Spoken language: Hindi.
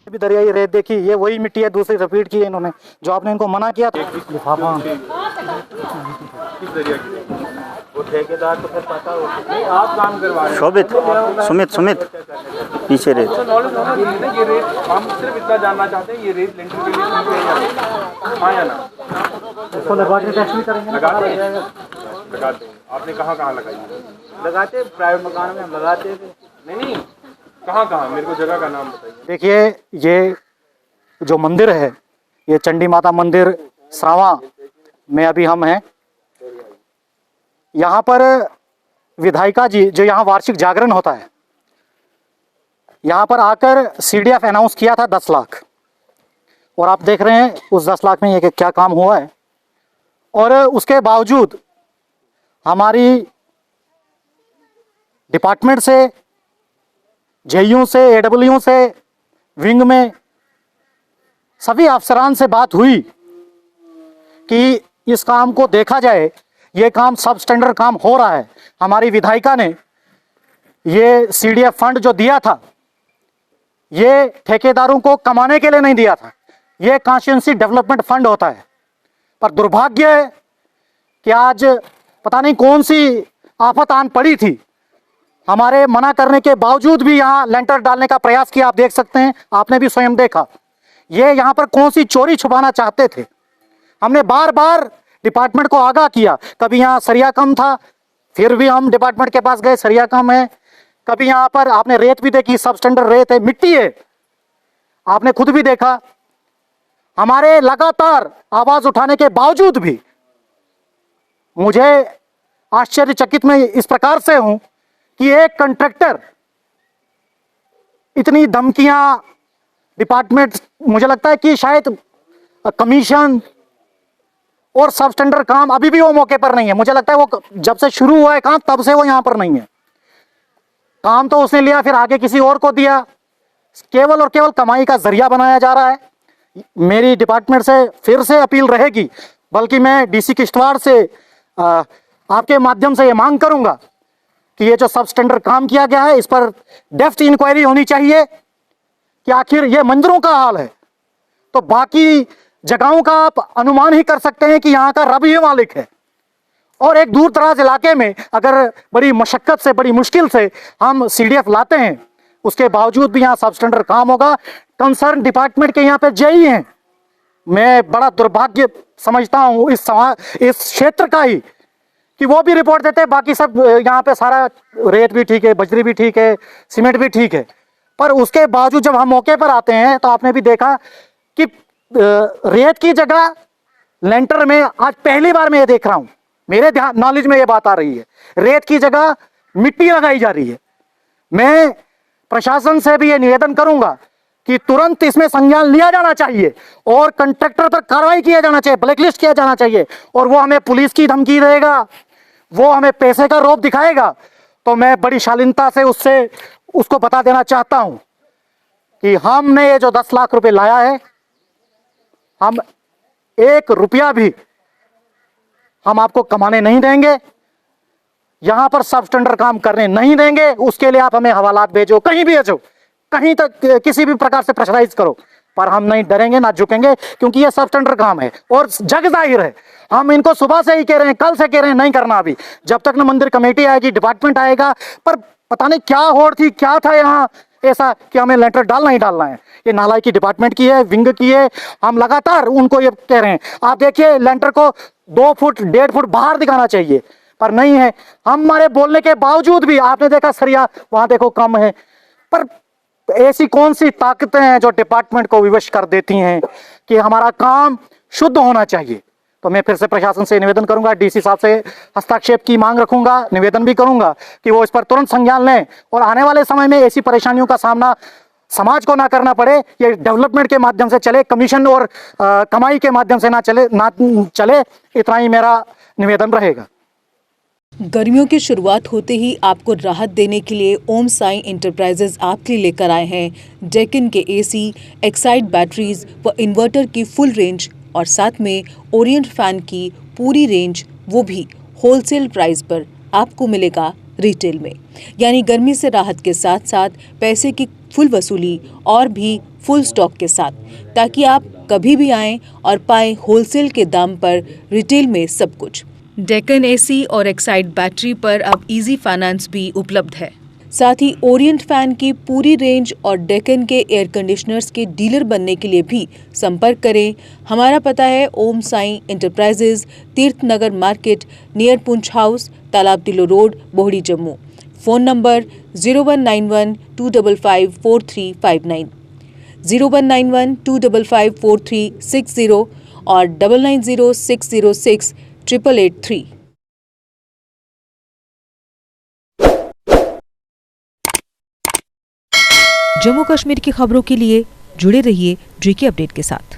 भी दरियाई रेत देखी, ये वही मिट्टी है, दूसरी रिपीट की है इन्होंने, जो आपने इनको मना किया था। लिफाफा किस दरिया की? वो ठेकेदार को फिर पता हो, नहीं आप काम करवा रहे हैं। शोभित सुमित पीछे रेत। नॉलेज होना चाहिए ना, ये रेट हम सिर्फ इतना जानना चाहते हैं, ये रेट लेंटर के लिए दी है या नहीं? हाँ या ना? इसको लगवा के टेस्ट भी करेंगे, लगाते हैं। आपने कहाँ लगाई? लगाते प्राइवेट मकान में हम लगाते थे। नहीं कहाँ मेरे को जगह का नाम बताइए। देखिए, ये जो मंदिर है, ये चंडी माता मंदिर सावा में अभी हम हैं। यहाँ पर विधायिका जी, जो यहाँ वार्षिक जागरण होता है, यहाँ पर आकर CDF अनाउंस किया था 10 लाख, और आप देख रहे हैं उस 10 लाख में ये क्या काम हुआ है। और उसके बावजूद हमारी डिपार्टमेंट से, JU से, AWU से, विंग में सभी अफसरान से बात हुई कि इस काम को देखा जाए, ये काम सब स्टैंडर्ड काम हो रहा है। हमारी विधायिका ने ये CDF फंड जो दिया था, ये ठेकेदारों को कमाने के लिए नहीं दिया था, ये कॉन्स्टिट्यूएंसी डेवलपमेंट फंड होता है। पर दुर्भाग्य है कि आज पता नहीं कौन सी आफत आन पड़ी थी, हमारे मना करने के बावजूद भी यहाँ लेंटर डालने का प्रयास किया। आप देख सकते हैं, आपने भी स्वयं देखा, ये यहाँ पर कौन सी चोरी छुपाना चाहते थे। हमने बार बार डिपार्टमेंट को आगाह किया, कभी यहाँ सरिया कम था, फिर भी हम डिपार्टमेंट के पास गए, सरिया कम है। कभी यहाँ पर आपने रेत भी देखी, सब स्टैंडर्ड रेत है, मिट्टी है, आपने खुद भी देखा। हमारे लगातार आवाज उठाने के बावजूद भी मुझे आश्चर्यचकित मैं इस प्रकार से हूं कि एक कॉन्ट्रैक्टर इतनी धमकियां, डिपार्टमेंट, मुझे लगता है कि शायद कमीशन और सब स्टैंडर्ड काम अभी भी वो मौके पर नहीं है। मुझे लगता है वो जब से शुरू हुआ है काम, तब से वो यहां पर नहीं है। काम तो उसने लिया, फिर आगे किसी और को दिया, केवल और केवल कमाई का जरिया बनाया जा रहा है। मेरी डिपार्टमेंट से फिर से अपील रहेगी, बल्कि मैं DC किश्तवाड़ से आपके माध्यम से ये मांग करूंगा कि ये जो सब स्टैंडर्ड काम किया गया है, इस पर डेप्थ इंक्वायरी होनी चाहिए कि आखिर ये मंदिरों का हाल है तो बाकी जगहों का आप अनुमान ही कर सकते हैं कि यहाँ का रब ही मालिक है। और एक दूर दराज इलाके में अगर बड़ी मशक्कत से, बड़ी मुश्किल से हम CDF लाते हैं, उसके बावजूद भी यहाँ सब स्टैंडर्ड काम होगा। कंसर्न डिपार्टमेंट के यहाँ पे JE हैं। मैं बड़ा दुर्भाग्य समझता हूँ इस क्षेत्र का ही कि वो भी रिपोर्ट देते हैं, बाकी सब यहाँ पे सारा रेत भी ठीक है, बजरी भी ठीक है, सीमेंट भी ठीक है, पर उसके बावजूद जब हम मौके पर आते हैं तो आपने भी देखा कि रेत की जगह लेंटर में, आज पहली बार मैं ये देख रहा हूं, मेरे ध्यान नॉलेज में ये बात आ रही है, रेत की जगह मिट्टी लगाई जा रही है। मैं प्रशासन से भी ये निवेदन करूंगा कि तुरंत इसमें संज्ञान लिया जाना चाहिए और कॉन्ट्रैक्टर पर कार्रवाई किया जाना चाहिए, ब्लैकलिस्ट किया जाना चाहिए। और वो हमें पुलिस की धमकी देगा, वो हमें पैसे का रौब दिखाएगा, तो मैं बड़ी शालीनता से उसको बता देना चाहता हूं कि हमने ये जो 10 लाख रुपए लाया है, हम 1 रुपया भी हम आपको कमाने नहीं देंगे, यहां पर सब स्टैंडर्ड काम करने नहीं देंगे। उसके लिए आप हमें हवालात भेजो, कहीं भी भेजो, कहीं तक किसी भी प्रकार से प्रेशराइज करो, पर हम नहीं डरेंगे ना झुकेंगे, क्योंकि ये सब स्टैंडर्ड काम है और जग जाहिर है। हम इनको सुबह से ही कह रहे हैं, कल से कह रहे हैं, नहीं करना अभी, जब तक ना मंदिर कमेटी आएगी, डिपार्टमेंट आएगा। पर पता नहीं क्या होड़ थी, क्या था यहाँ ऐसा कि हमें लेंटर डालना ही डालना है। ये नालाई की डिपार्टमेंट की है, विंग की है, हम लगातार उनको ये कह रहे हैं। आप देखिए, लेंटर को 2 फुट 1.5 फुट बाहर दिखाना चाहिए, पर नहीं है। हमारे बोलने के बावजूद भी आपने देखा सरिया वहां देखो कम है। पर ऐसी कौन सी ताकतें हैं जो डिपार्टमेंट को विवश कर देती हैं कि हमारा काम शुद्ध होना चाहिए। तो मैं फिर से प्रशासन से निवेदन करूंगा, DC साहब से हस्तक्षेप की मांग रखूंगा, निवेदन भी करूंगा कि वो इस पर तुरंत संज्ञान लें और आने वाले समय में ऐसी परेशानियों का सामना समाज को ना करना पड़े। ये डेवलपमेंट के माध्यम से चले, कमीशन और कमाई के माध्यम से ना चले। इतना ही मेरा निवेदन रहेगा। गर्मियों की शुरुआत होते ही आपको राहत देने के लिए ओम साई इंटरप्राइजेज आपके लिए लेकर आए हैं डेक्कन के AC, एक्साइड बैटरीज व इन्वर्टर की फुल रेंज और साथ में ओरिएंट फैन की पूरी रेंज, वो भी होलसेल प्राइस पर आपको मिलेगा रिटेल में। यानी गर्मी से राहत के साथ साथ पैसे की फुल वसूली और भी फुल स्टॉक के साथ, ताकि आप कभी भी आएं और पाएं होलसेल के दाम पर रिटेल में सब कुछ। डेक्कन एसी और एक्साइड बैटरी पर अब इजी फाइनेंस भी उपलब्ध है। साथ ही ओरिएंट फैन की पूरी रेंज और डेक्कन के एयर कंडीशनर्स के डीलर बनने के लिए भी संपर्क करें। हमारा पता है ओम Sai enterprises, Tirth Nagar market, near Poonch house, Talab Tillo road, Bohri, Jammu. Phone number 0191 255 4359, 0191 255 4360 और 990606 8883। जम्मू कश्मीर की खबरों के लिए जुड़े रहिए जीके अपडेट के साथ।